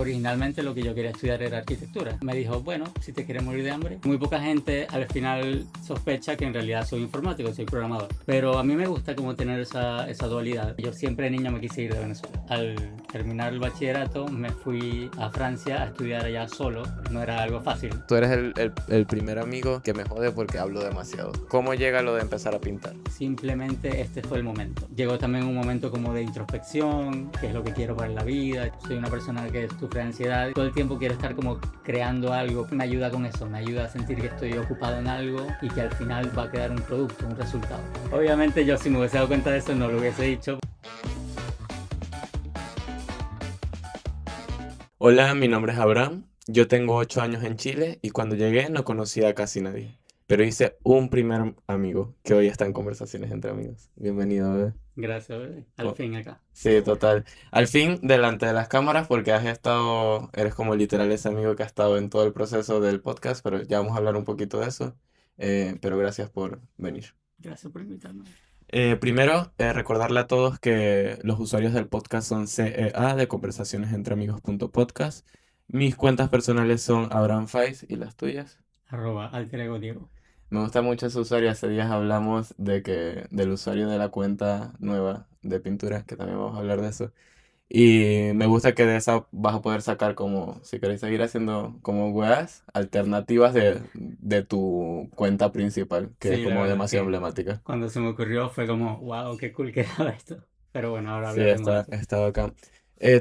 originalmente lo que yo quería estudiar era arquitectura. Me dijo, bueno, si te quieres morir de hambre. Muy poca gente al final sospecha que en realidad soy informático, soy programador. Pero a mí me gusta como tener esa dualidad. Yo siempre de niño me quise ir de Venezuela. Al terminar el bachillerato me fui a Francia a estudiar allá solo. No era algo fácil. Tú eres el primer amigo que me jode porque hablo demasiado. ¿Cómo llega lo de empezar a pintar? Simplemente este fue el momento. Llegó también un momento como de introspección, qué es lo que quiero para la vida. Soy una persona que sufre de ansiedad. Todo el tiempo quiero estar como creando algo. Me ayuda con eso, me ayuda a sentir que estoy ocupado en algo y que al final va a quedar un producto, un resultado. Obviamente yo si me hubiese dado cuenta de eso no lo hubiese dicho. Hola, mi nombre es Abraham. Yo tengo 8 años en Chile y cuando llegué no conocía a casi nadie. Pero hice un primer amigo que hoy está en conversaciones entre amigos. Bienvenido, bebé. Gracias, bebé. Al Oh, fin acá. sí, total. Al fin, delante de las cámaras, porque eres como literal ese amigo que ha estado en todo el proceso del podcast, pero ya vamos a hablar un poquito de eso. Pero gracias por venir. Gracias por invitarme. Primero, recordarle a todos que los usuarios del podcast son CEA de conversacionesentreamigos.podcast. Mis cuentas personales son Abraham Faiz y las tuyas. @alterego Diego. Me gusta mucho ese usuario. Hace días hablamos del usuario de la cuenta nueva de pintura, que también vamos a hablar de eso. Y me gusta que de esa vas a poder sacar como, si queréis seguir haciendo como weas, alternativas de tu cuenta principal, que es Sí, la como verdad es demasiado que emblemática. cuando se me ocurrió fue como, wow, qué cool quedaba esto. Pero bueno, ahora Sí, hablaremos de eso. está acá.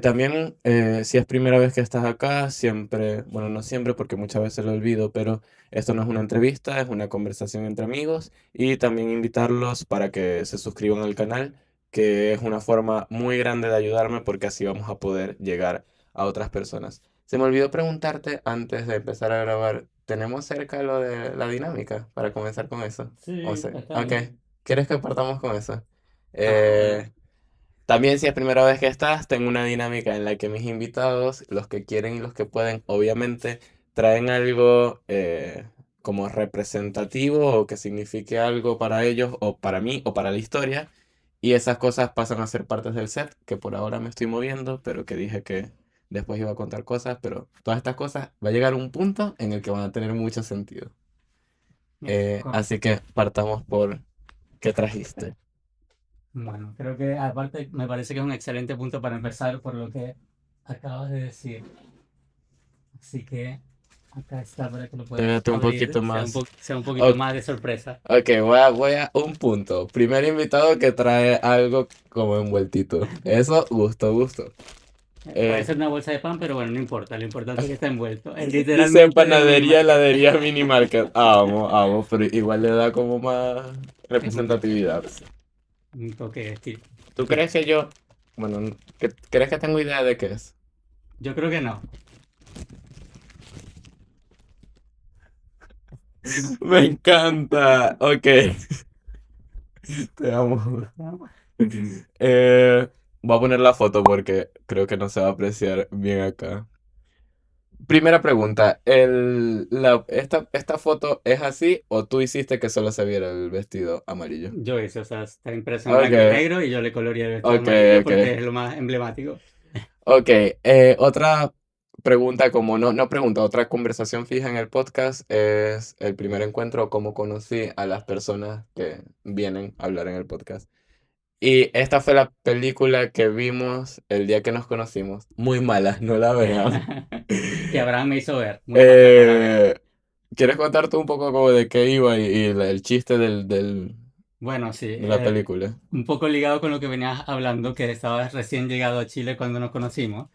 También, si es primera vez que estás acá, siempre, bueno, no siempre porque muchas veces lo olvido, pero esto no es una entrevista, es una conversación entre amigos y también invitarlos para que se suscriban al canal, que es una forma muy grande de ayudarme porque así vamos a poder llegar a otras personas. Se me olvidó preguntarte antes de empezar a grabar, ¿tenemos cerca lo de la dinámica para comenzar con eso? O Sí, sea, está ok, bien. ¿quieres que partamos con eso? Bueno, Eh, También si es primera vez que estás, tengo una dinámica en la que mis invitados, los que quieren y los que pueden, obviamente traen algo como representativo o que signifique algo para ellos o para mí o para la historia. Y esas cosas pasan a ser partes del set, que por ahora me estoy moviendo, pero que dije que después iba a contar cosas, pero todas estas cosas va a llegar un punto en el que van a tener mucho sentido. Así que partamos por ¿qué trajiste? bueno, creo que aparte me parece que es un excelente punto para empezar por lo que acabas de decir. Así que acá está para que lo puedas Pégate un abrir, poquito más. sea un poquito Ok, más de sorpresa. ok, voy a un punto. Primer invitado que trae algo como envueltito. Eso, gusto. Puede Eh, ser una bolsa de pan, pero bueno, no importa. Lo importante es que está envuelto. Es dice literalmente de Mini empanadería, Market. heladería, mini market. Amo, pero igual le da como más Es un, representatividad. un toque de estilo. ¿Tú Bien, crees que yo, bueno, crees que tengo idea de qué es? yo creo que no. Me encanta. Ok, te amo. Voy a poner la foto porque creo que no se va a apreciar bien acá. Primera pregunta, ¿esta foto es así o tú hiciste que solo se viera el vestido amarillo? Yo hice, o sea, está impreso en blanco y Ok, negro y yo le coloreé el vestido ok, amarillo ok. porque es lo más emblemático. Ok, otra pregunta como no pregunta, otra conversación fija en el podcast es el primer encuentro, cómo conocí a las personas que vienen a hablar en el podcast. Y esta fue la película que vimos el día que nos conocimos. Muy mala, no la vean. Que Abraham me hizo ver. Muy mala, no la vean. Eh, ¿Quieres contar tú un poco como de qué iba y el chiste Bueno, sí, de la película? un poco ligado con lo que venías hablando, que estabas recién llegado a Chile cuando nos conocimos.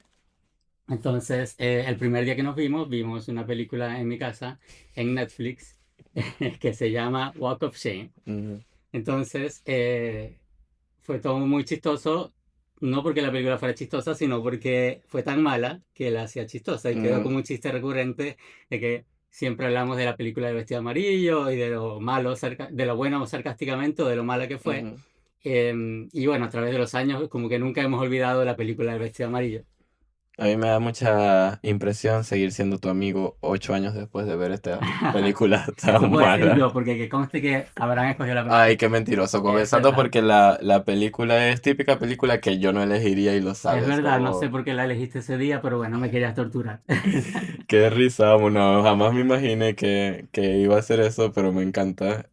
Entonces, el primer día que nos vimos una película en mi casa, en Netflix, que se llama Walk of Shame. Ujú, Entonces, fue todo muy chistoso, no porque la película fuera chistosa, sino porque fue tan mala que la hacía chistosa y quedó ujú, como un chiste recurrente de que siempre hablamos de la película de Vestido Amarillo y de lo malo, de lo bueno sarcásticamente o de lo mala que fue. ujú. Y bueno, a través de los años, como que nunca hemos olvidado la película del Vestido Amarillo. A mí me da mucha impresión seguir siendo tu amigo 8 años después de ver esta película Eso tan puede ser mala. yo, porque que conste que habrán escogido la Ay, película. qué mentiroso. Es Comenzando verdad. porque la película es típica película que yo no elegiría y lo Es sabes. verdad, no sé Como, por qué la elegiste ese día, pero bueno, me querías torturar. qué risa, bueno, jamás me imaginé que iba a hacer eso, pero me encanta.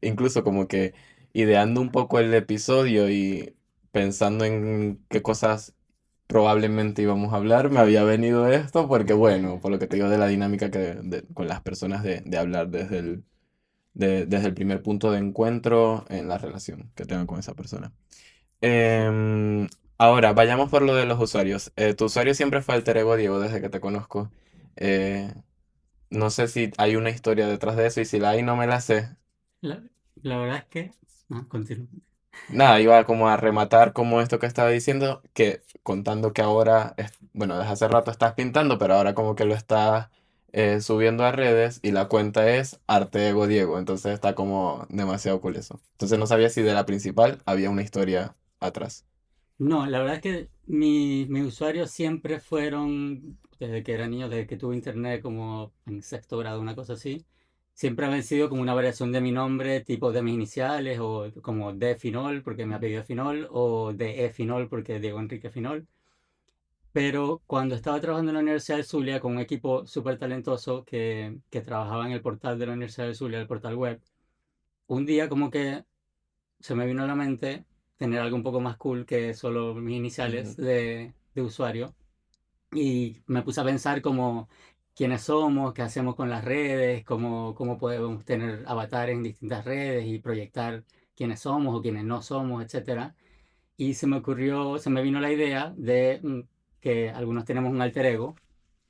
Incluso como que ideando un poco el episodio y pensando en qué cosas probablemente íbamos a hablar, me había venido esto porque, bueno, por lo que te digo de la dinámica con las personas de hablar desde el primer punto de encuentro en la relación que tengo con esa persona. Em, Ahora, vayamos por lo de los usuarios. Tu usuario siempre fue Alter Ego Diego desde que te conozco. Eh, no sé si hay una historia detrás de eso y si la hay no me la sé. La, la verdad es que... No, continúo. Nada, iba como a rematar como esto que estaba diciendo, que contando que ahora, bueno, desde hace rato estás pintando, pero ahora como que lo estás subiendo a redes y la cuenta es Arte Ego Diego, entonces está como demasiado cool eso. Entonces no sabía si de la principal había una historia atrás. No, la verdad es que mis usuarios siempre fueron, desde que era niño, desde que tuve internet como en sexto grado, una cosa así, siempre han sido como una variación de mi nombre, tipo de mis iniciales, o como D Finol, porque me apellido Finol, o de E Finol, porque Diego Enrique Finol. Pero cuando estaba trabajando en la Universidad de Zulia con un equipo súper talentoso que trabajaba en el portal de la Universidad de Zulia, el portal web, un día como que se me vino a la mente tener algo un poco más cool que solo mis iniciales Ujú, de usuario. Y me puse a pensar como quiénes somos, qué hacemos con las redes, cómo podemos tener avatares en distintas redes y proyectar quiénes somos o quiénes no somos, etcétera. Y se me vino la idea de que algunos tenemos un alter ego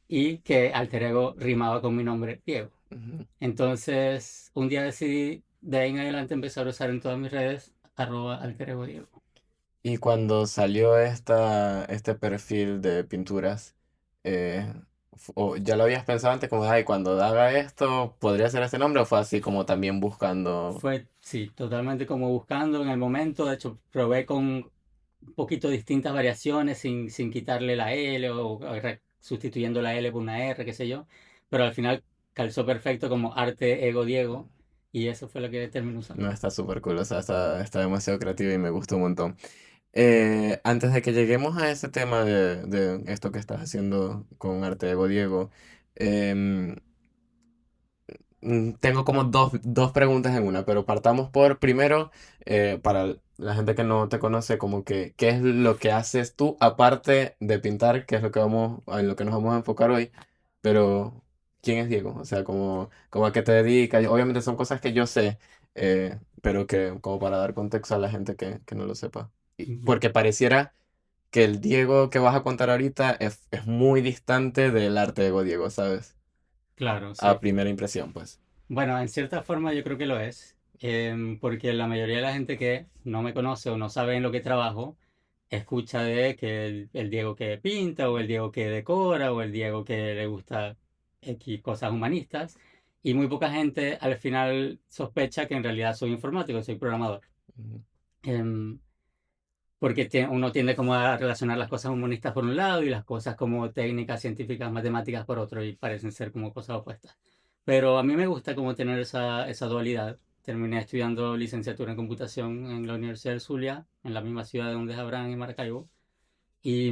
y que alter ego rimaba con mi nombre, Diego. ujú. Entonces, un día decidí de ahí en adelante empezar a usar en todas mis redes @alter ego Diego. Y cuando salió este perfil de pinturas, eh, o ya lo habías pensado antes, como, ay, cuando haga esto, ¿podría ser ese nombre? ¿O fue así como también buscando? Fue, sí, totalmente como buscando en el momento. De hecho, probé con un poquito distintas variaciones sin quitarle la L o sustituyendo la L por una R, qué sé yo. Pero al final calzó perfecto como arte ego Diego y eso fue lo que terminé No, usando. está súper cool, o sea, está demasiado creativo y me gustó un montón. Antes de que lleguemos a ese tema de esto que estás haciendo con Arte Ego Diego, em, tengo como dos preguntas en una, pero partamos por primero, para la gente que no te conoce, como que, ¿qué es lo que haces tú aparte de pintar? ¿Qué es lo que en lo que nos vamos a enfocar hoy? Pero, ¿quién es Diego? O sea, como a qué te dedicas. Obviamente son cosas que yo sé, pero que como para dar contexto a la gente que no lo sepa. Ujú. Porque pareciera que el Diego que vas a contar ahorita es muy distante del arte de Diego, ¿sabes? Claro, A sí. primera impresión, pues. Bueno, en cierta forma yo creo que lo es, porque la mayoría de la gente que no me conoce o no sabe en lo que trabajo, escucha de que el Diego que pinta o el Diego que decora o el Diego que le gusta X cosas humanistas, y muy poca gente al final sospecha que en realidad soy informático, soy programador. Ujú, Em, Porque uno tiende como a relacionar las cosas humanistas por un lado y las cosas como técnicas, científicas, matemáticas por otro y parecen ser como cosas opuestas. Pero a mí me gusta como tener esa dualidad. Terminé estudiando licenciatura en computación en la Universidad del Zulia, en la misma ciudad donde es Abraham, en Maracaibo. Y,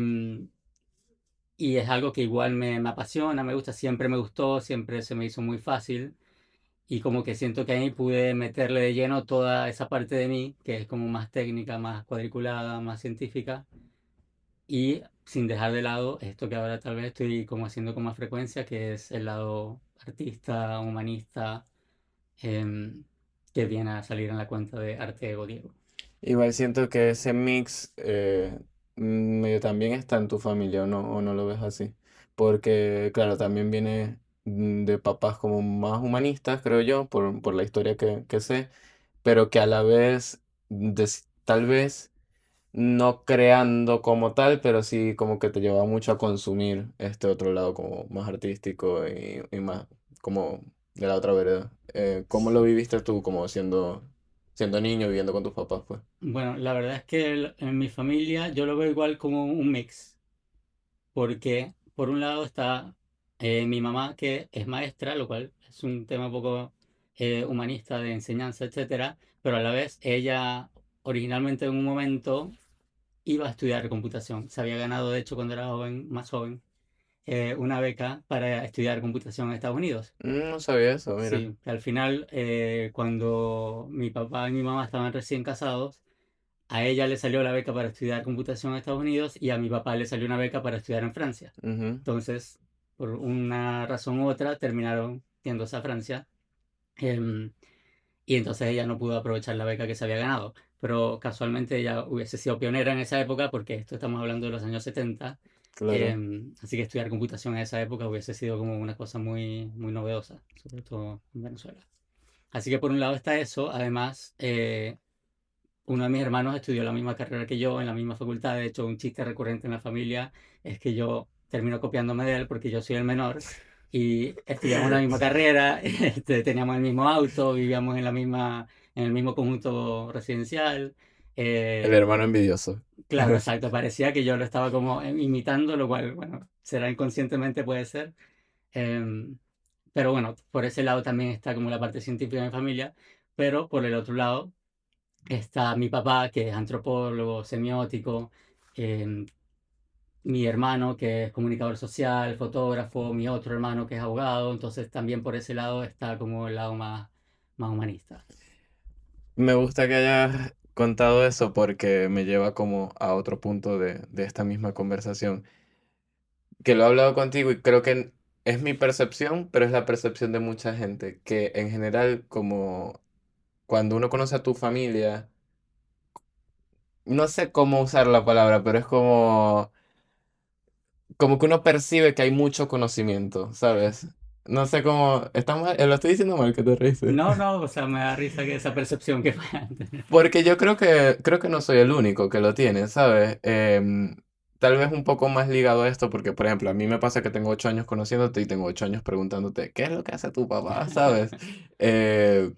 y es algo que igual me apasiona, me gusta, siempre me gustó, siempre se me hizo muy fácil. Y como que siento que ahí pude meterle de lleno toda esa parte de mí, que es como más técnica, más cuadriculada, más científica y sin dejar de lado esto que ahora tal vez estoy como haciendo con más frecuencia, que es el lado artista, humanista, em, que viene a salir en la cuenta de Arte Ego Diego. igual siento que ese mix medio también está en tu familia, o no lo ves así? Porque, claro, también viene de papás como más humanistas, creo yo, por la historia que sé, pero que a la vez, tal vez no creando como tal, pero sí como que te lleva mucho a consumir este otro lado como más artístico y más como de la otra vereda. ¿Cómo lo viviste tú como siendo niño viviendo con tus papás, pues? Bueno, la verdad es que en mi familia yo lo veo igual como un mix. porque por un lado está mi mamá, que es maestra, lo cual es un tema un poco humanista de enseñanza, etcétera, pero a la vez ella originalmente en un momento iba a estudiar computación. Se había ganado, de hecho, cuando era joven, más joven, una beca para estudiar computación en Estados Unidos. No sabía eso, mira. Sí, que al final, cuando mi papá y mi mamá estaban recién casados, a ella le salió la beca para estudiar computación en Estados Unidos y a mi papá le salió una beca para estudiar en Francia. Ujú. Entonces, por una razón u otra, terminaron yéndose a Francia. em, y entonces ella no pudo aprovechar la beca que se había ganado. Pero casualmente ella hubiese sido pionera en esa época, porque esto estamos hablando de los años 70. Claro. Así que estudiar computación en esa época hubiese sido como una cosa muy, muy novedosa, sobre todo en Venezuela. Así que por un lado está eso. Además, uno de mis hermanos estudió la misma carrera que yo, en la misma facultad. De hecho, un chiste recurrente en la familia es que yo termino copiándome de él porque yo soy el menor y estudiamos la misma carrera, teníamos el mismo auto, vivíamos en el mismo conjunto residencial. El Eh, hermano envidioso. claro, exacto, parecía que yo lo estaba como imitando, lo cual, bueno, será inconscientemente puede ser. Em, pero bueno, por ese lado también está como la parte científica de mi familia, pero por el otro lado está mi papá, que es antropólogo, semiótico, em, mi hermano, que es comunicador social, fotógrafo, mi otro hermano, que es abogado, entonces también por ese lado está como el lado más, más humanista. Me gusta que hayas contado eso porque me lleva como a otro punto de esta misma conversación. Que lo he hablado contigo y creo que es mi percepción, pero es la percepción de mucha gente, que en general como cuando uno conoce a tu familia, no sé cómo usar la palabra, pero es como que uno percibe que hay mucho conocimiento, ¿sabes? No sé cómo, lo estoy diciendo mal que te reíste. No, no, o sea, me da risa que esa percepción que puedan tener. Porque yo creo que no soy el único que lo tiene, ¿sabes? Tal vez un poco más ligado a esto, porque por ejemplo, a mí me pasa que tengo 8 años conociéndote y tengo 8 años preguntándote, ¿qué es lo que hace tu papá? ¿Sabes? Eh,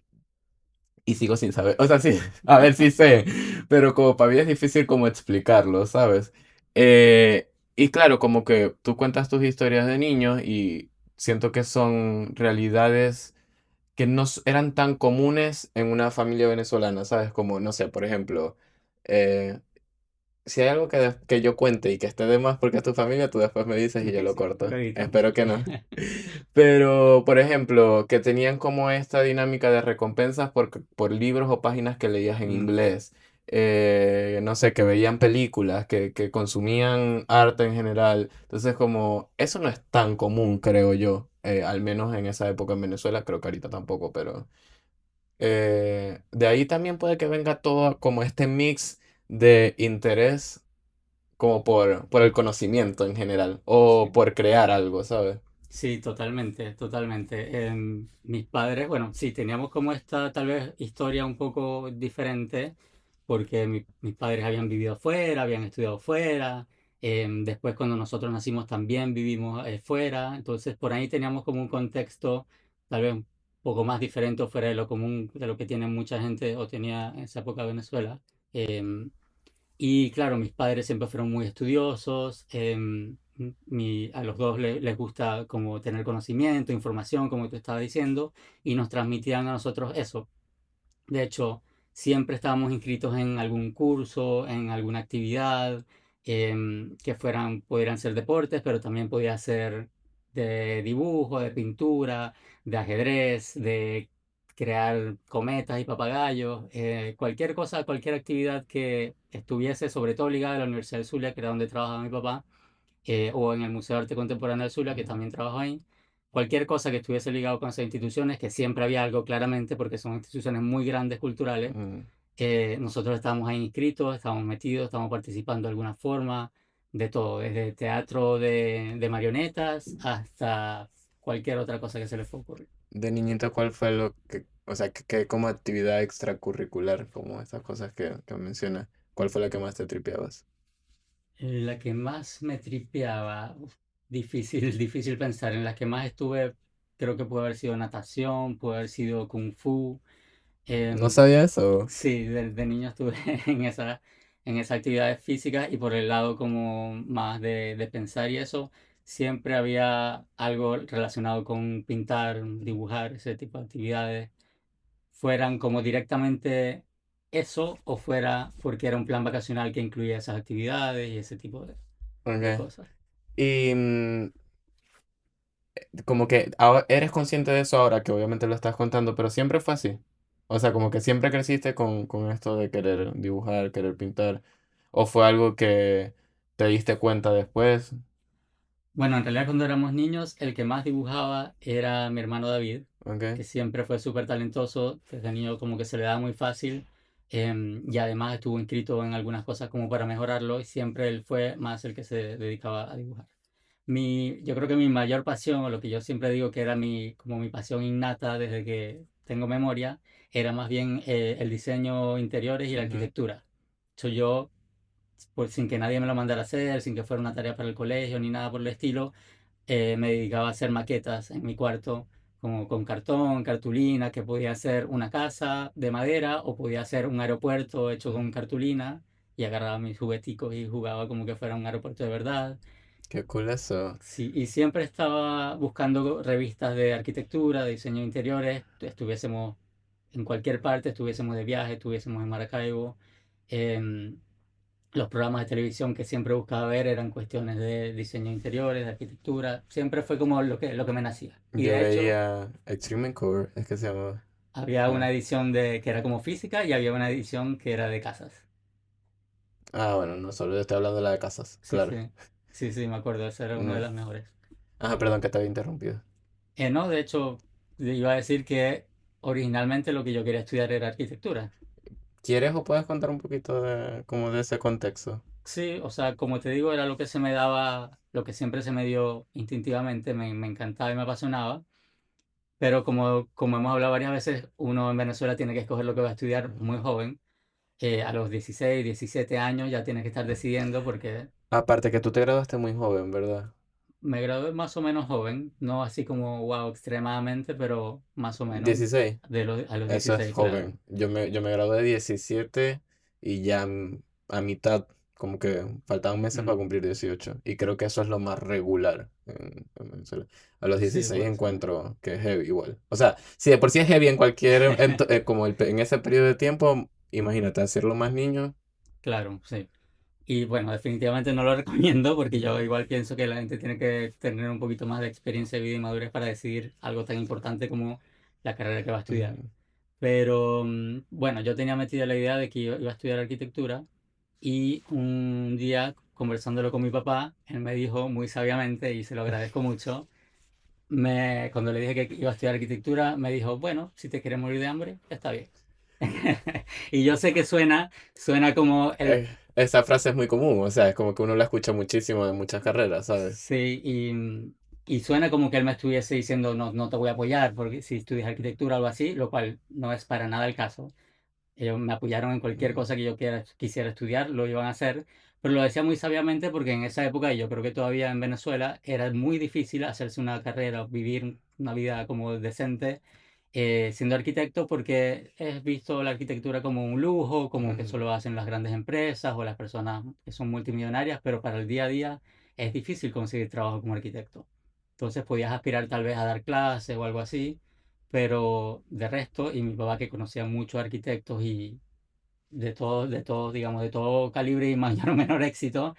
y sigo sin saber, o sea, sí, a ver si sé, pero como para mí es difícil como explicarlo, ¿sabes? Y claro, como que tú cuentas tus historias de niños y siento que son realidades que no eran tan comunes en una familia venezolana, ¿sabes? Como, no sé, por ejemplo, eh, si hay algo que yo cuente y que esté de más porque es tu familia, tú después me dices y Ok, yo lo sí, lo corto. editamos, Espero ok. que no. Pero, por ejemplo, que tenían como esta dinámica de recompensas por libros o páginas que leías en Mm, inglés. No sé, que veían películas, que consumían arte en general. Entonces, como, eso no es tan común, creo yo. Al menos en esa época en Venezuela, creo que ahorita tampoco, pero de ahí también puede que venga todo como este mix de interés como por el conocimiento en general o sí. por crear algo, ¿sabes? Sí, totalmente, totalmente. Mis padres, bueno, sí, teníamos como esta tal vez historia un poco diferente, porque mis padres habían vivido fuera, habían estudiado fuera, después cuando nosotros nacimos también vivimos fuera, entonces por ahí teníamos como un contexto tal vez un poco más diferente o fuera de lo común, de lo que tiene mucha gente o tenía en esa época Venezuela. Em, y claro, mis padres siempre fueron muy estudiosos. A los dos les gusta como tener conocimiento, información, como tú estabas diciendo, y nos transmitían a nosotros eso. De hecho, siempre estábamos inscritos en algún curso, en alguna actividad, que pudieran ser deportes, pero también podía ser de dibujo, de pintura, de ajedrez, de crear cometas y papagayos, cualquier cosa, cualquier actividad que estuviese sobre todo ligada a la Universidad de Zulia, que era donde trabajaba mi papá, o en el Museo de Arte Contemporáneo de Zulia, que también trabajo ahí. Cualquier cosa que estuviese ligado con esas instituciones, que siempre había algo claramente, porque son instituciones muy grandes culturales, Mm. nosotros estábamos ahí inscritos, estábamos metidos, estábamos participando de alguna forma, de todo, desde teatro de marionetas hasta cualquier otra cosa que se les pueda ocurrir. De niñito, ¿cuál fue lo que, o sea, que como actividad extracurricular, como estas cosas que mencionas, cuál fue la que más te tripeabas? La que más me tripeaba, difícil, difícil pensar, en la que más estuve, creo que puede haber sido natación, puede haber sido kung fu. No Em, sabía eso. sí, de niño estuve en esa, en esas actividades físicas y por el lado como más de pensar y eso, siempre había algo relacionado con pintar, dibujar, ese tipo de actividades, fueran como directamente eso o fuera porque era un plan vacacional que incluía esas actividades y ese tipo de Ok. cosas. Y como que eres consciente de eso ahora, que obviamente lo estás contando, pero siempre fue así. O sea, como que siempre creciste con esto de querer dibujar, querer pintar. ¿O fue algo que te diste cuenta después? Bueno, en realidad cuando éramos niños, el que más dibujaba era mi hermano David, Ok. que siempre fue súper talentoso, desde niño como que se le daba muy fácil, y además estuvo inscrito en algunas cosas como para mejorarlo y siempre él fue más el que se dedicaba a dibujar. Yo creo que mi mayor pasión, o lo que yo siempre digo que era como mi pasión innata desde que tengo memoria, era más bien el diseño interiores y la Ujú. arquitectura. Yo pues, sin que nadie me lo mandara a hacer, sin que fuera una tarea para el colegio ni nada por el estilo, me dedicaba a hacer maquetas en mi cuarto, como con cartón, cartulina, que podía ser una casa de madera o podía ser un aeropuerto hecho con cartulina y agarraba mis jugueticos y jugaba como que fuera un aeropuerto de verdad. Qué cool eso. Sí, y siempre estaba buscando revistas de arquitectura, de diseño de interiores, estuviésemos en cualquier parte, estuviésemos de viaje, estuviésemos en Maracaibo. em, los programas de televisión que siempre buscaba ver eran cuestiones de diseño de interiores, de arquitectura. Siempre fue como lo que me nacía. Y Yo de hecho, veía Extreme Core, es que se llama. había Ah, una edición que era como física y había una edición que era de casas. bueno, no solo estoy hablando de la de casas, Sí, claro. sí, sí, sí, me acuerdo, esa era una de No. las mejores. Perdón que te había interrumpido. No, de hecho, iba a decir que originalmente lo que yo quería estudiar era arquitectura. ¿Quieres o puedes contar un poquito de como de ese contexto? Sí, o sea, como te digo, era lo que se me daba, lo que siempre se me dio instintivamente, me encantaba y me apasionaba. Pero como hemos hablado varias veces, uno en Venezuela tiene que escoger lo que va a estudiar muy joven. A los 16, 17 años ya tienes que estar decidiendo porque Aparte que tú te graduaste muy joven, ¿verdad? me gradué más o menos joven, no así como wow extremadamente, pero más o menos 16. a los Eso es 16, claro. joven. Yo me gradué de 17 y ya a mitad, como que faltaban meses para Mm, cumplir 18. Y creo que eso es lo más regular en Venezuela. A los sí, 16 puede ser. encuentro que es heavy igual. O sea, si de por sí es heavy en cualquier, como en ese periodo de tiempo, imagínate hacerlo más niño. Claro, sí. Y bueno, definitivamente no lo recomiendo porque yo igual pienso que la gente tiene que tener un poquito más de experiencia de vida y madurez para decidir algo tan importante como la carrera que va a estudiar. Ujú. Pero bueno, yo tenía metida la idea de que iba a estudiar arquitectura y un día conversándolo con mi papá, él me dijo muy sabiamente, y se lo agradezco mucho, cuando le dije que iba a estudiar arquitectura, me dijo, bueno, si te quieres morir de hambre, está bien. Y yo sé que suena como Esa frase es muy común, o sea, es como que uno la escucha muchísimo en muchas carreras, ¿sabes? sí, y suena como que él me estuviese diciendo, no, no te voy a apoyar porque si estudias arquitectura o algo así, lo cual no es para nada el caso. Ellos me apoyaron en cualquier Ujú. cosa que yo quisiera estudiar, lo iban a hacer, pero lo decía muy sabiamente porque en esa época, y yo creo que todavía en Venezuela, era muy difícil hacerse una carrera, vivir una vida como decente siendo arquitecto porque es visto la arquitectura como un lujo, como que Ujú. solo hacen las grandes empresas o las personas que son multimillonarias, pero para el día a día es difícil conseguir trabajo como arquitecto. Entonces podías aspirar tal vez a dar clases o algo así, pero de resto, y mi papá que conocía muchos arquitectos y de todo, digamos, de todo calibre y mayor o menor éxito,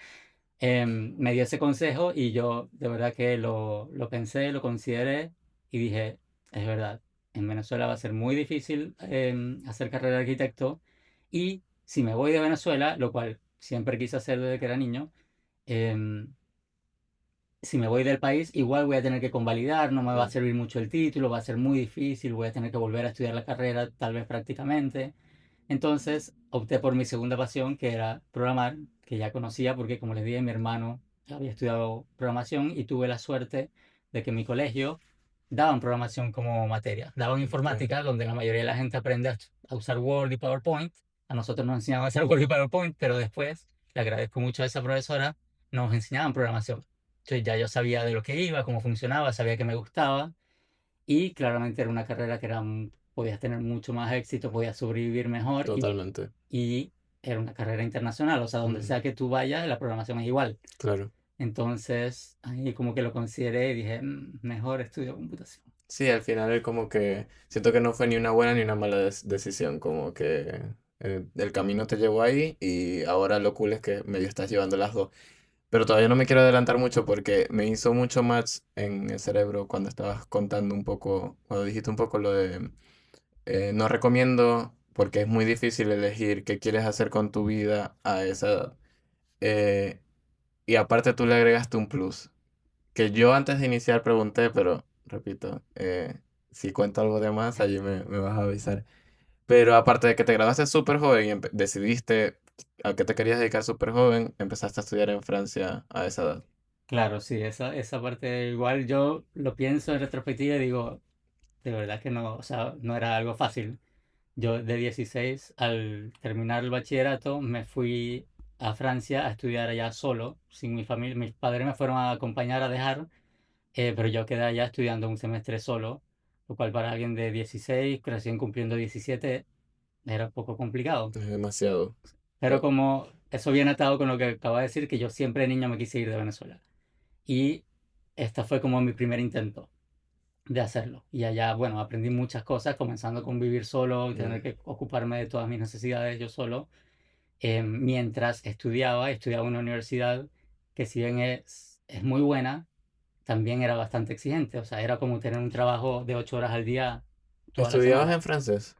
me dio ese consejo y yo de verdad que lo pensé, lo consideré y dije, es verdad, en Venezuela va a ser muy difícil hacer carrera de arquitecto y si me voy de Venezuela, lo cual siempre quise hacer desde que era niño, em, si me voy del país, igual voy a tener que convalidar, no me va a servir mucho el título, va a ser muy difícil, voy a tener que volver a estudiar la carrera, tal vez prácticamente. Entonces opté por mi segunda pasión, que era programar, que ya conocía porque, como les dije, mi hermano había estudiado programación y tuve la suerte de que en mi colegio daban programación como materia, daban Ok. informática, donde la mayoría de la gente aprende a usar Word y PowerPoint. A nosotros nos enseñaban a hacer Word y PowerPoint, pero después, le agradezco mucho a esa profesora, nos enseñaban programación. Entonces ya yo sabía de lo que iba, cómo funcionaba, sabía que me gustaba y claramente era una carrera que podías tener mucho más éxito, podías sobrevivir mejor Totalmente. y era una carrera internacional, o sea, donde Mm, sea que tú vayas, la programación es igual. claro. Entonces, ahí como que lo consideré y dije, mejor estudio computación". Sí, al final como que siento que no fue ni una buena ni una mala decisión, como que el camino te llevó ahí y ahora lo cool es que medio estás llevando las dos. Pero todavía no me quiero adelantar mucho porque me hizo mucho match en el cerebro cuando estabas contando un poco, cuando dijiste un poco lo de no recomiendo porque es muy difícil elegir qué quieres hacer con tu vida a esa edad. Eh, y aparte tú le agregaste un plus, que yo antes de iniciar pregunté, pero repito, si cuento algo de más, allí me vas a avisar. Pero aparte de que te graduaste súper joven y decidiste a qué te querías dedicar súper joven, empezaste a estudiar en Francia a esa edad. Claro, sí, esa parte igual yo lo pienso en retrospectiva y digo, de verdad que no, o sea, no era algo fácil. Yo de 16 al terminar el bachillerato me fui a Francia a estudiar allá solo, sin mi familia. Mis padres me fueron a acompañar a dejar, pero yo quedé allá estudiando un semestre solo, lo cual para alguien de 16, recién cumpliendo 17, era un poco complicado. Es demasiado. Pero Eh, como eso viene atado con lo que acabo de decir, que yo siempre de niño me quise ir de Venezuela. Y esta fue como mi primer intento de hacerlo. Y allá, bueno, aprendí muchas cosas, comenzando con vivir solo y tener mm. que ocuparme de todas mis necesidades yo solo, mientras estudiaba en una universidad que si bien es muy buena, también era bastante exigente. O sea, era como tener un trabajo de 8 horas al día toda la ¿Estudiabas semana. en francés?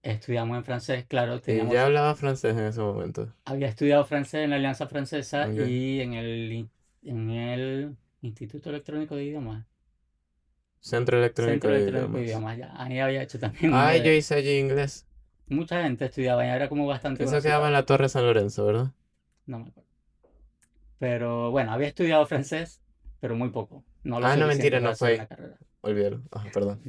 Estudiamos en francés, claro, Y ya teníamos, hablaba francés en ese momento. había estudiado francés en la Alianza Francesa Ok. y en el Instituto Electrónico de Idiomas. Centro Electrónico Centro de Electrónico de Idiomas. Idiomas, ya. Ahí había hecho también uno Ay, yo de... hice allí inglés. Mucha gente estudiaba y era como bastante Eso quedaba conocido. en la Torre San Lorenzo, ¿verdad? No me acuerdo. Pero bueno, había estudiado francés, pero muy poco. No lo Ah, no, suficiente mentira, para no hacer una fue. carrera. Olvídalo. Perdón.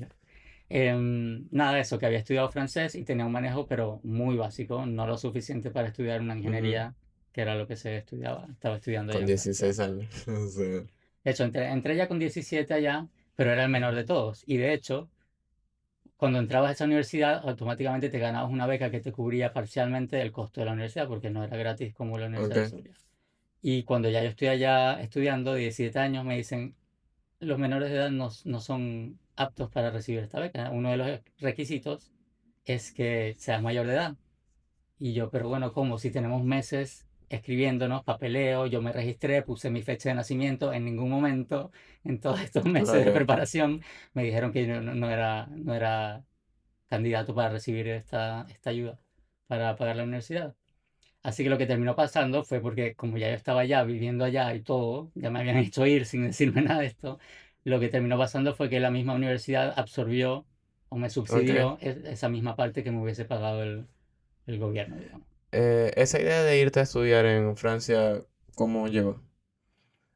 Nada de eso, que había estudiado francés y tenía un manejo, pero muy básico, no lo suficiente para estudiar una Ujú. ingeniería, que era lo que se estudiaba, estaba estudiando allá Con en Francia. 16 años. O sea, De hecho, entré ya con 17 allá, pero era el menor de todos. Y de hecho, cuando entrabas a esa universidad, automáticamente te ganabas una beca que te cubría parcialmente el costo de la universidad, porque no era gratis como la Universidad del ok. Zulia. Y cuando ya yo estoy allá estudiando, de 17 años, me dicen, los menores de edad no son aptos para recibir esta beca. Uno de los requisitos es que seas mayor de edad. Y yo, pero bueno, ¿cómo? Si tenemos meses escribiéndonos, papeleo, yo me registré, puse mi fecha de nacimiento, en ningún momento, en todos estos meses de Claro. preparación, me dijeron que yo no era candidato para recibir esta ayuda para pagar la universidad. Así que lo que terminó pasando fue porque como ya yo estaba allá, viviendo allá y todo, ya me habían hecho ir sin decirme nada de esto, lo que terminó pasando fue que la misma universidad absorbió o me Ok. subsidió esa misma parte que me hubiese pagado el gobierno, digamos. Esa idea de irte a estudiar en Francia, ¿cómo llegó?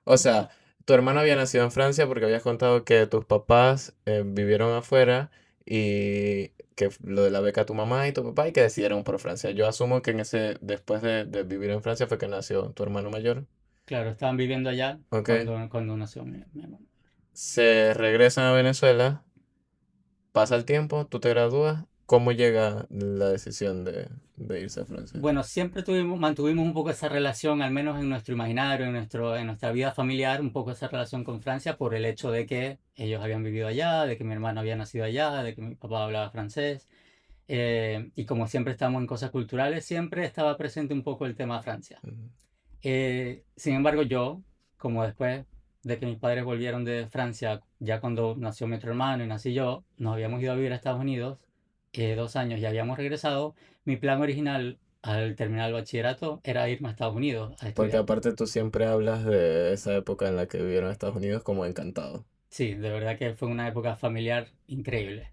O sea, tu hermano había nacido en Francia porque habías contado que tus papás vivieron afuera y que lo de la beca a tu mamá y tu papá y que decidieron por Francia. Yo asumo que después de vivir en Francia fue que nació tu hermano mayor. Claro, estaban viviendo allá Ok. cuando nació mi hermano. Se regresan a Venezuela, pasa el tiempo, tú te gradúas. ¿Cómo llega la decisión de irse a Francia? Bueno, siempre mantuvimos un poco esa relación, al menos en nuestro imaginario, en nuestra vida familiar, un poco esa relación con Francia por el hecho de que ellos habían vivido allá, de que mi hermano había nacido allá, de que mi papá hablaba francés. Y como siempre estamos en cosas culturales, siempre estaba presente un poco el tema Francia. Ujú. Sin embargo, yo, como después de que mis padres volvieron de Francia, ya cuando nació mi otro hermano y nací yo, nos habíamos ido a vivir a Estados Unidos, 2 años y habíamos regresado, mi plan original al terminar el bachillerato era irme a Estados Unidos a Porque estudiar. aparte tú siempre hablas de esa época en la que vivieron en Estados Unidos como encantado. Sí, de verdad que fue una época familiar increíble.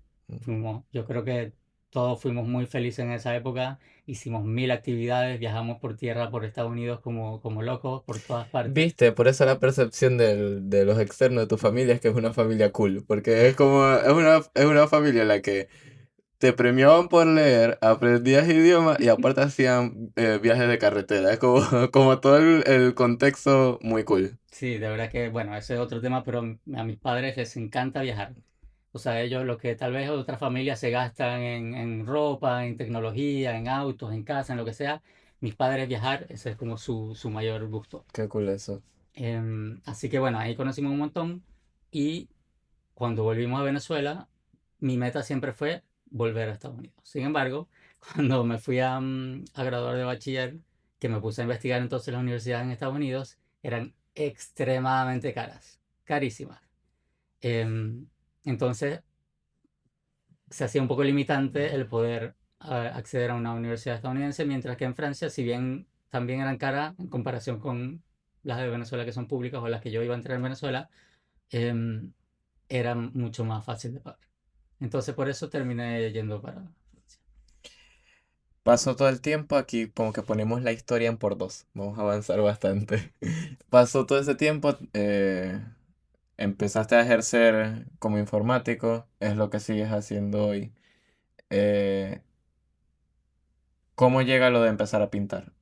Yo creo que todos fuimos muy felices en esa época, hicimos mil actividades, viajamos por tierra, por Estados Unidos como locos, por todas partes. Viste, por eso la percepción de los externos de tu familia es que es una familia cool, porque es como, es una familia en la que te premiaban por leer, aprendías idiomas y aparte hacían viajes de carretera, es como, como todo el contexto muy cool. Sí, de verdad que, bueno, ese es otro tema, pero a mis padres les encanta viajar. O sea, ellos lo que tal vez otras familias se gastan en ropa, en tecnología, en autos, en casa, en lo que sea, mis padres viajar, ese es como su mayor gusto. Qué cool eso. Así que bueno, ahí conocimos un montón y cuando volvimos a Venezuela, mi meta siempre fue volver a Estados Unidos. Sin embargo, cuando me fui a graduar de bachiller, que me puse a investigar entonces las universidades en Estados Unidos, eran extremadamente caras, carísimas. Em, entonces se hacía un poco limitante el poder acceder a una universidad estadounidense, mientras que en Francia, si bien también eran caras en comparación con las de Venezuela que son públicas o las que yo iba a entrar en Venezuela, em, era mucho más fácil de pagar. Entonces por eso terminé yendo para Francia. Pasó todo el tiempo, aquí como que ponemos la historia en por dos. Vamos a avanzar bastante. Pasó todo ese tiempo, empezaste a ejercer como informático, es lo que sigues haciendo hoy. Eh, ¿Cómo llega lo de empezar a pintar?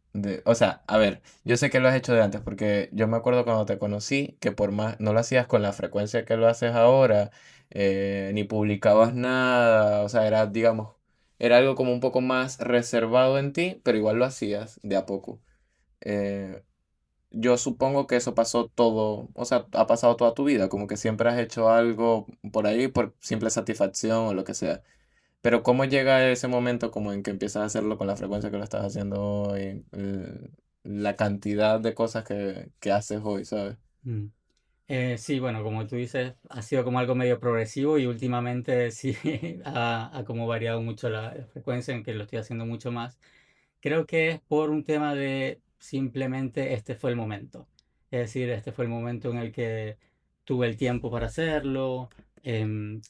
O sea, a ver, yo sé que lo has hecho de antes, porque yo me acuerdo cuando te conocí que por más, no lo hacías con la frecuencia que lo haces ahora, ni publicabas nada, o sea, era, digamos, era algo como un poco más reservado en ti, pero igual lo hacías de a poco. Eh, yo supongo que eso pasó todo, o sea, ha pasado toda tu vida, como que siempre has hecho algo por ahí por simple satisfacción o lo que sea. Pero ¿cómo llega ese momento como en que empiezas a hacerlo con la frecuencia que lo estás haciendo hoy? La cantidad de cosas que haces hoy, ¿sabes? Mm. Sí, bueno, como tú dices, ha sido como algo medio progresivo y últimamente sí ha como variado mucho la frecuencia en que lo estoy haciendo mucho más. Creo que es por un tema de simplemente este fue el momento. Es decir, este fue el momento en el que tuve el tiempo para hacerlo,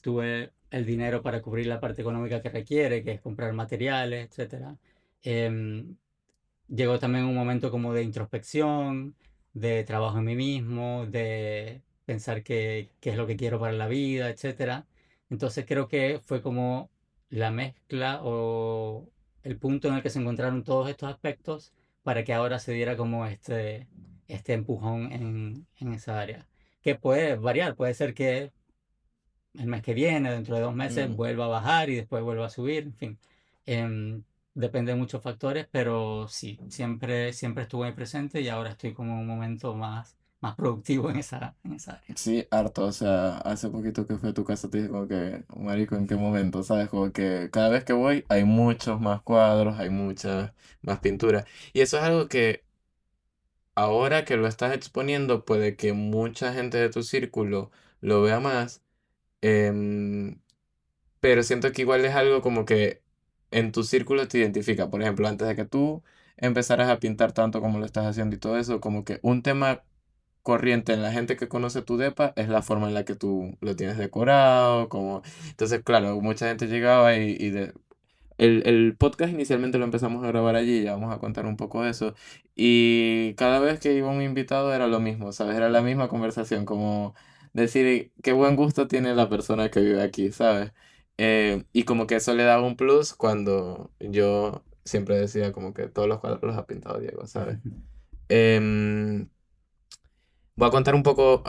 tuve el dinero para cubrir la parte económica que requiere, que es comprar materiales, etcétera. Em, Llegó también un momento como de introspección, de trabajo en mí mismo, de pensar qué es lo que quiero para la vida, etcétera. Entonces creo que fue como la mezcla o el punto en el que se encontraron todos estos aspectos para que ahora se diera como este empujón en esa área. Que puede variar, puede ser que el mes que viene, dentro de 2 meses, Mm. vuelva a bajar y después vuelva a subir, en fin. Em, Depende de muchos factores, pero sí, siempre estuve ahí presente y ahora estoy como en un momento más productivo en esa área. Sí, harto, o sea, hace poquito que fui a tu casa te dije como que, marico, ¿en qué momento? ¿Sabes? Como que cada vez que voy hay muchos más cuadros, hay muchas más pinturas. Y eso es algo que ahora que lo estás exponiendo puede que mucha gente de tu círculo lo vea más. em, Pero siento que igual es algo como que en tu círculo te identifica. Por ejemplo, antes de que tú empezaras a pintar tanto como lo estás haciendo y todo eso, como que un tema corriente en la gente que conoce tu depa es la forma en la que tú lo tienes decorado, como... Entonces, claro, mucha gente llegaba el podcast inicialmente lo empezamos a grabar allí, ya vamos a contar un poco de eso. Y cada vez que iba un invitado era lo mismo, ¿sabes? Era la misma conversación, como decir qué buen gusto tiene la persona que vive aquí, ¿sabes? Y como que eso le daba un plus cuando yo siempre decía como que todos los cuadros los ha pintado Diego, ¿sabes? Em, Voy a contar un poco,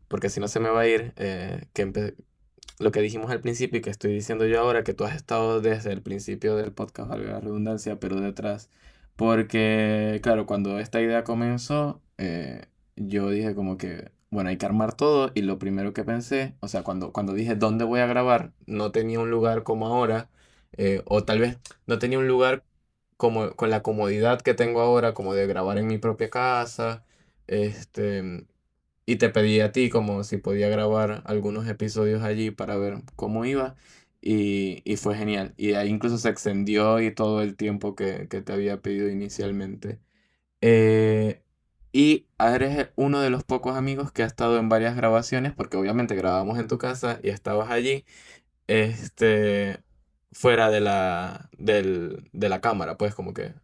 porque si no se me va a ir, lo que dijimos al principio y que estoy diciendo yo ahora, que tú has estado desde el principio del podcast, valga la redundancia, pero detrás. Porque, claro, cuando esta idea comenzó, yo dije como que, bueno, hay que armar todo y lo primero que pensé, o sea, cuando dije dónde voy a grabar, no tenía un lugar como ahora, o tal vez no tenía un lugar como con la comodidad que tengo ahora, como de grabar en mi propia casa. Este, y te pedí a ti como si podía grabar algunos episodios allí para ver cómo iba. Y fue genial. Y ahí incluso se extendió y todo el tiempo que te había pedido inicialmente. Eh, y eres uno de los pocos amigos que ha estado en varias grabaciones, porque obviamente grabamos en tu casa y estabas allí, este, fuera de la cámara, pues como que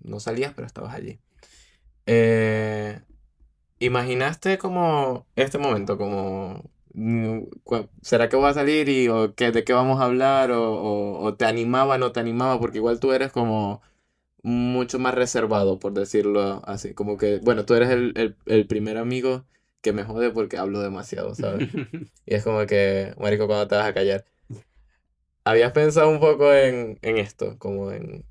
no salías, pero estabas allí. Eh, ¿Imaginaste como este momento, como será que voy a salir y o de qué vamos a hablar o te animaba, no te animaba? Porque igual tú eres como mucho más reservado, por decirlo así, como que, bueno, tú eres el primer amigo que me jode porque hablo demasiado, ¿sabes? Y es como que, marico, ¿cuándo te vas a callar? ¿Habías pensado un poco en esto? Como en...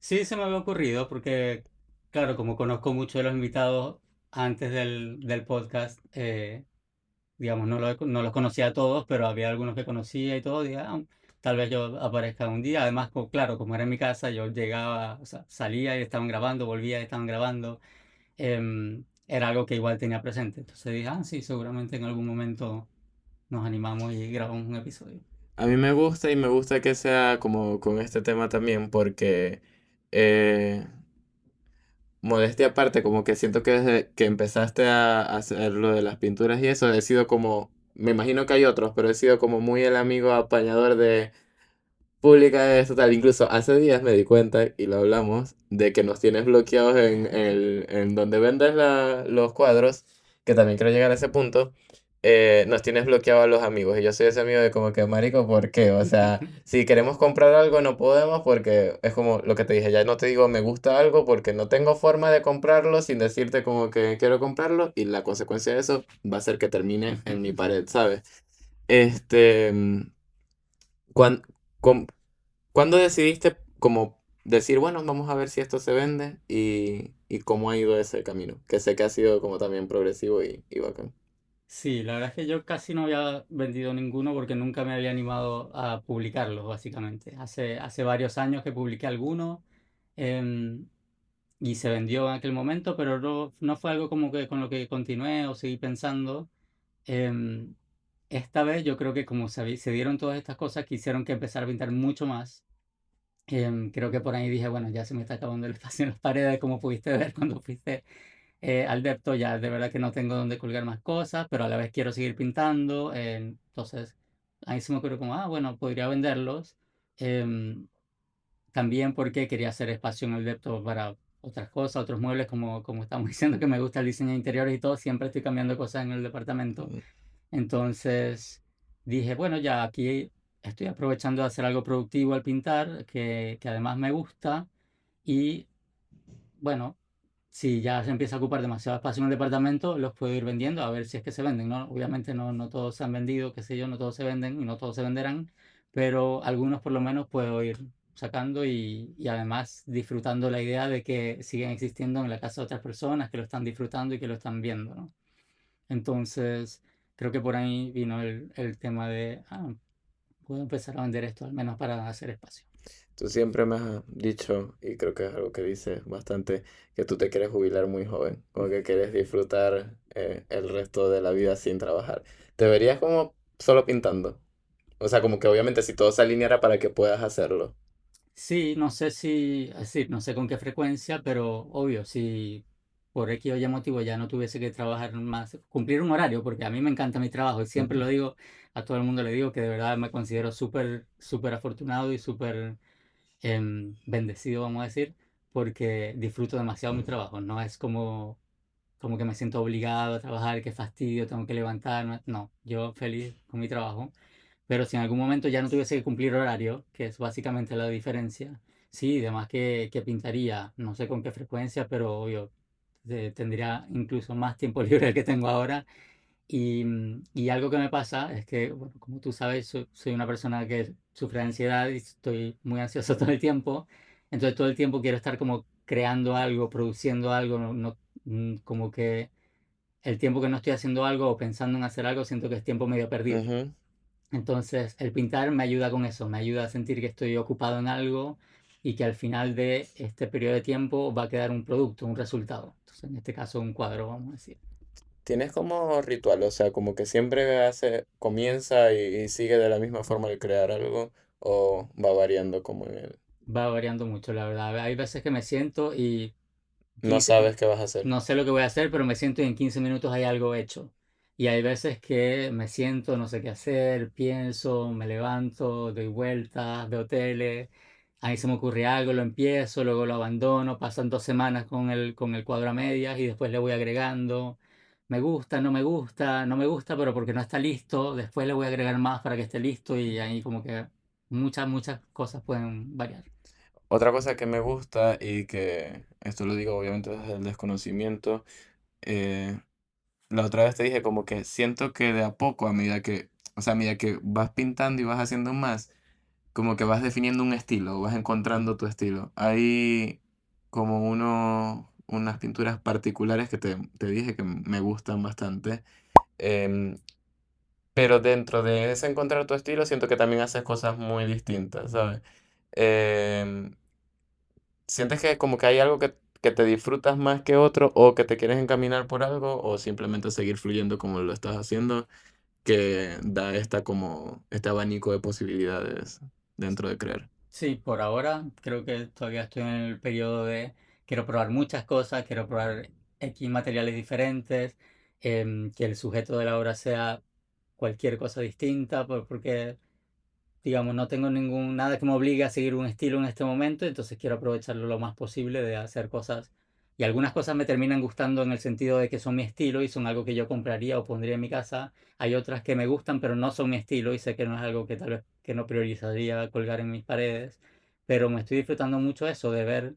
Sí, se me había ocurrido porque, claro, como conozco mucho de los invitados antes del podcast, digamos, no los conocía a todos, pero había algunos que conocía y todo, dije, "Ah, tal vez yo aparezca un día". Además, claro, como era en mi casa, yo llegaba, o sea, salía y estaban grabando, volvía y estaban grabando. Era algo que igual tenía presente. Entonces dije, ah, sí, seguramente en algún momento nos animamos y grabamos un episodio. A mí me gusta y me gusta que sea como con este tema también porque, eh, modestia aparte, como que siento que desde que empezaste a hacer lo de las pinturas y eso, he sido como, me imagino que hay otros, pero he sido como muy el amigo apañador de pública esto tal. Incluso hace días me di cuenta, y lo hablamos, de que nos tienes bloqueados en donde vendes los cuadros, que también quiero llegar a ese punto. Nos tienes bloqueados a los amigos. Y yo soy ese amigo de como que, marico, ¿por qué? O sea, si queremos comprar algo no podemos porque es como lo que te dije, ya no te digo me gusta algo porque no tengo forma de comprarlo sin decirte como que quiero comprarlo y la consecuencia de eso va a ser que termine en mi pared, ¿sabes? Este, cuan- com- ¿Cuándo decidiste como decir, bueno, vamos a ver si esto se vende y cómo ha ido ese camino? Que sé que ha sido como también progresivo y bacán. Sí, la verdad es que yo casi no había vendido ninguno porque nunca me había animado a publicarlos, básicamente. Hace varios años que publiqué alguno, em, y se vendió en aquel momento, pero no fue algo como que con lo que continué o seguí pensando. Em, Esta vez yo creo que como se dieron todas estas cosas, quisieron que empezara a pintar mucho más. Creo que por ahí dije, bueno, ya se me está acabando el espacio en las paredes, como pudiste ver cuando fuiste al Depto. Ya de verdad que no tengo donde colgar más cosas, pero a la vez quiero seguir pintando. Entonces, ahí se me ocurrió como, ah, bueno, podría venderlos. Em, También porque quería hacer espacio en el Depto para otras cosas, otros muebles, como estamos diciendo que me gusta el diseño de interiores y todo, siempre estoy cambiando cosas en el departamento. Mm. Entonces dije, bueno, ya aquí estoy aprovechando de hacer algo productivo al pintar, que además me gusta. Y bueno, si ya se empieza a ocupar demasiado espacio en el departamento, los puedo ir vendiendo a ver si es que se venden, ¿no? Obviamente no todos se han vendido, qué sé yo, no todos se venden y no todos se venderán, pero algunos por lo menos puedo ir sacando y además disfrutando la idea de que siguen existiendo en la casa de otras personas que lo están disfrutando y que lo están viendo, ¿no? Entonces, creo que por ahí vino el tema de, ah, puedo empezar a vender esto, al menos para hacer espacio. Tú siempre me has dicho, y creo que es algo que dices bastante, que tú te quieres jubilar muy joven, como que quieres disfrutar el resto de la vida sin trabajar. ¿Te verías como solo pintando? O sea, como que obviamente si todo se alineara para que puedas hacerlo. Sí, no sé si, es decir, no sé con qué frecuencia, pero obvio, si por X o Y motivo ya no tuviese que trabajar más, cumplir un horario, porque a mí me encanta mi trabajo y siempre Ujú. lo digo, a todo el mundo le digo que de verdad me considero súper, súper afortunado y súper bendecido, vamos a decir, porque disfruto demasiado mi trabajo. No es como que me siento obligado a trabajar, qué fastidio, tengo que levantarme. No, yo feliz con mi trabajo. Pero si en algún momento ya no tuviese que cumplir horario, que es básicamente la diferencia, sí, además que pintaría, no sé con qué frecuencia, pero obvio, tendría incluso más tiempo libre del que tengo ahora. Y algo que me pasa es que, bueno, como tú sabes, soy una persona que sufre de ansiedad y estoy muy ansioso todo el tiempo. Entonces todo el tiempo quiero estar como creando algo, produciendo algo, como que el tiempo que no estoy haciendo algo o pensando en hacer algo, siento que es tiempo medio perdido. Ujú. Entonces, el pintar me ayuda con eso, me ayuda a sentir que estoy ocupado en algo y que al final de este periodo de tiempo va a quedar un producto, un resultado. Entonces, en este caso, un cuadro, vamos a decir. Tienes como ritual, o sea, como que siempre hace, comienza y sigue de la misma forma al crear algo, o va variando como en el... Va variando mucho, la verdad. Hay veces que me siento y No 15 sabes qué vas a hacer. no sé lo que voy a hacer, pero me siento y en 15 minutos hay algo hecho. Y hay veces que me siento, no sé qué hacer, pienso, me levanto, doy vueltas, veo tele, ahí se me ocurre algo, lo empiezo, luego lo abandono, pasan 2 semanas con el cuadro a medias y después le voy agregando. Me gusta, no me gusta, no me gusta, pero porque no está listo, después le voy a agregar más para que esté listo y ahí como que muchas cosas pueden variar. Otra cosa que me gusta y que esto lo digo obviamente desde el desconocimiento, la otra vez te dije como que siento que de a poco, o sea, a medida que vas pintando y vas haciendo más, como que vas definiendo un estilo, vas encontrando tu estilo. Hay como unas pinturas particulares que te dije que me gustan bastante. em, pero dentro de ese encontrar tu estilo, siento que también haces cosas muy distintas, ¿sabes? Em, ¿Sientes que como que hay algo que te disfrutas más que otro o que te quieres encaminar por algo o simplemente seguir fluyendo como lo estás haciendo que da como este abanico de posibilidades dentro de creer? Sí, por ahora creo que todavía estoy en el periodo de quiero probar muchas cosas, quiero probar X materiales diferentes, que el sujeto de la obra sea cualquier cosa distinta, porque digamos, no tengo nada que me obligue a seguir un estilo en este momento, entonces quiero aprovecharlo lo más posible de hacer cosas. Y algunas cosas me terminan gustando en el sentido de que son mi estilo y son algo que yo compraría o pondría en mi casa. Hay otras que me gustan, pero no son mi estilo y sé que no es algo que tal vez que no priorizaría colgar en mis paredes. Pero me estoy disfrutando mucho eso de ver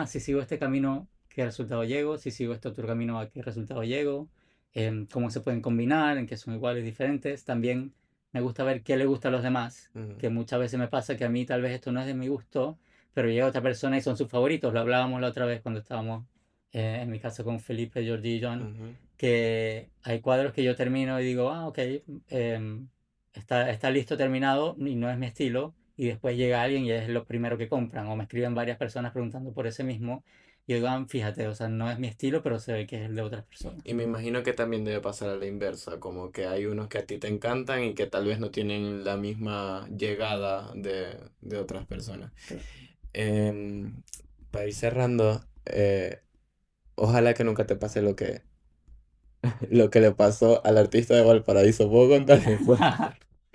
si sigo este camino, ¿qué resultado llego? Si sigo este otro camino, ¿a qué resultado llego? Cómo se pueden combinar, en qué son iguales, diferentes. También me gusta ver qué le gusta a los demás, Ujú, que muchas veces me pasa que a mí tal vez esto no es de mi gusto, pero llega otra persona y son sus favoritos. Lo hablábamos la otra vez cuando estábamos en mi casa con Felipe, Georgie y John, ujú. que hay cuadros que yo termino y digo, ok, está listo, terminado, y no es mi estilo, y después llega alguien y es lo primero que compran, o me escriben varias personas preguntando por ese mismo, y yo digo, fíjate, o sea, no es mi estilo, pero se ve que es el de otras personas. Y me imagino que también debe pasar a la inversa, como que hay unos que a ti te encantan y que tal vez no tienen la misma llegada de otras personas. Claro. Em, para ir cerrando, ojalá que nunca te pase lo que le pasó al artista de Valparaíso. ¿Puedo contar después?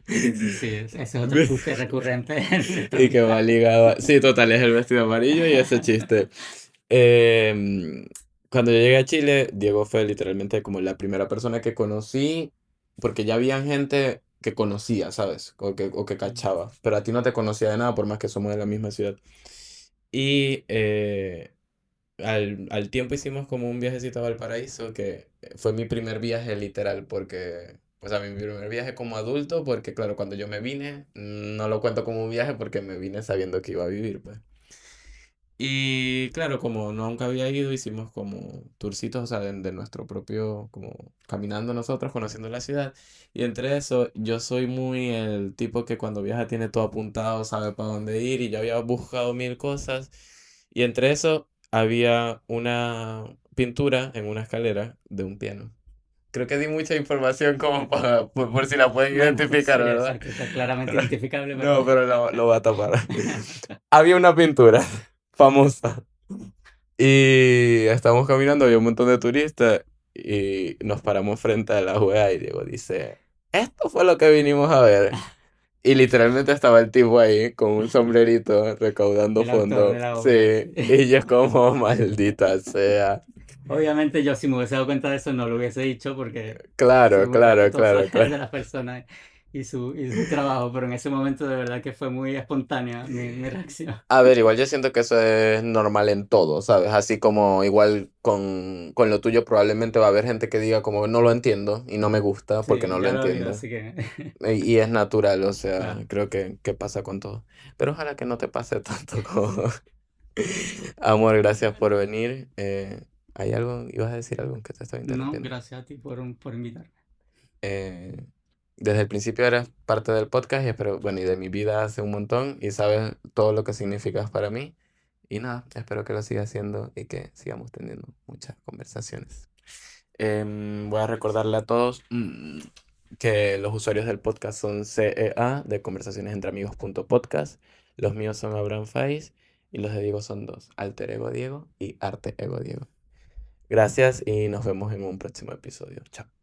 Sí, sí, sí, ese es otro chiste recurrente en esta Y que va amistad. ligado. Sí, total, es el vestido amarillo y ese chiste. Em, Cuando yo llegué a Chile, Diego fue literalmente como la primera persona que conocí, porque ya había gente que conocía, ¿sabes? O que cachaba, pero a ti no te conocía de nada, por más que somos de la misma ciudad. Y al tiempo hicimos como un viajecito a Valparaíso, que fue mi primer viaje literal, porque, o sea, mi primer viaje como adulto, porque claro, cuando yo me vine, no lo cuento como un viaje porque me vine sabiendo que iba a vivir, pues. Y claro, como nunca había ido, hicimos como tourcitos, o sea, de nuestro propio, como caminando nosotros, conociendo la ciudad. Y entre eso, yo soy muy el tipo que cuando viaja tiene todo apuntado, sabe para dónde ir, y yo había buscado mil cosas. Y entre eso, había una pintura en una escalera de un piano. Creo que di mucha información como por si la pueden Bueno, identificar, sí, ¿verdad? exacto, está claramente Pero- identificable, pero no, pero lo va a tapar. Había una pintura famosa y estábamos caminando, había un montón de turistas y nos paramos frente a la wea y Diego dice, esto fue lo que vinimos a ver. Y literalmente estaba el tipo ahí con un sombrerito recaudando el autor fondos. de la obra, Sí, sí. y yo como maldita sea. Obviamente yo si me hubiese dado cuenta de eso no lo hubiese dicho porque soy Claro, muy claro, respetuoso claro, claro. de las personas y su trabajo, pero en ese momento de verdad que fue muy espontánea mi reacción. A ver, igual yo siento que eso es normal en todo, ¿sabes? Así como igual con lo tuyo probablemente va a haber gente que diga como no lo entiendo y no me gusta porque no Sí, lo ya lo he oído, entiendo. así que Y es natural, o sea, claro. creo que pasa con todo. Pero ojalá que no te pase tanto como... Amor, gracias por venir. ¿Hay algo? ¿Ibas a decir algo que te estaba No, interrumpiendo? gracias a ti por invitarme. Eh, Desde el principio eres parte del podcast y espero, bueno, y de mi vida hace un montón y sabes todo lo que significas para mí. Y nada, espero que lo sigas haciendo y que sigamos teniendo muchas conversaciones. Voy a recordarle a todos que los usuarios del podcast son CEA de conversacionesentreamigos.podcast. Los míos son Abraham Faiz y los de Diego son dos, Alter Ego Diego y Arte Ego Diego. Gracias y nos vemos en un próximo episodio. Chao.